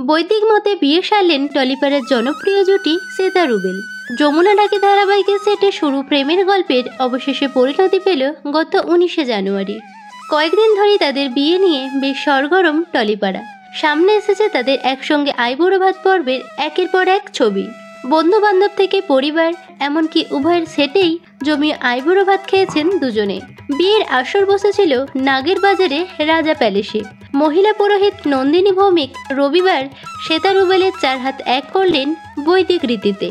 বৈদিক মতে বিয়ে সারলেন টলিপাড়ার জনপ্রিয় জুটি শ্বেতা রুবেল। যমুনা ডাকে ধারাবাহিকের সেটে শুরু প্রেমের গল্পের অবশেষে পরিণতি পেল গত 19শে জানুয়ারি। কয়েকদিন ধরেই তাদের বিয়ে নিয়ে বেশ সরগরম টলিপাড়া। সামনে এসেছে তাদের একসঙ্গে আইবুড়ো ভাত পর্বের একের পর এক ছবি। বন্ধু বান্ধব থেকে পরিবার এমনকি উভয়ের সেটেই জমিয়ে আইবুড়ো ভাত খেয়েছেন দুজনে। বিয়ের আসর বসেছিল নাগের বাজারে রাজা প্যালেসে। মহিলা পুরোহিত নন্দিনী ভৌমিক রবিবার শ্বেতা রুবেলের 4 হাত এক করলেন বৈদিক রীতিতে।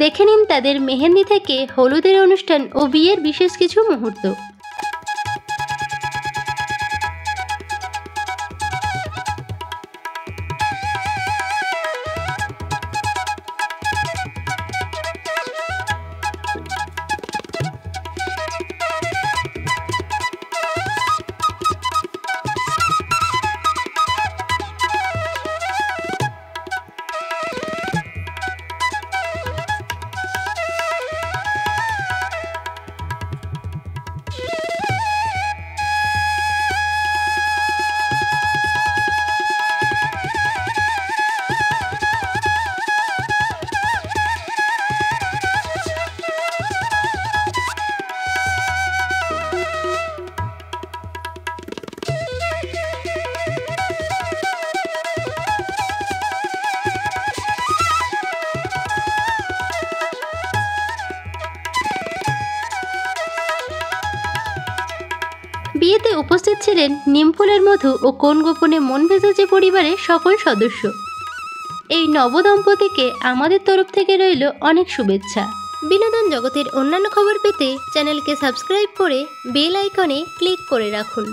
দেখে নিন তাদের মেহেন্দি থেকে হলুদের অনুষ্ঠান ও বিয়ের বিশেষ কিছু মুহূর্ত। বিয়েতে উপস্থিত ছিলেন নিমফুলের মধু ও কোন গোপনে মন ভেসেছে পরিবারের সকল সদস্য। এই নবদম্পতিকে আমাদের তরফ থেকে রইল অনেক শুভেচ্ছা। বিনোদন জগতের অন্যান্য খবর পেতে চ্যানেলকে সাবস্ক্রাইব করে বেল আইকনে ক্লিক করে রাখুন।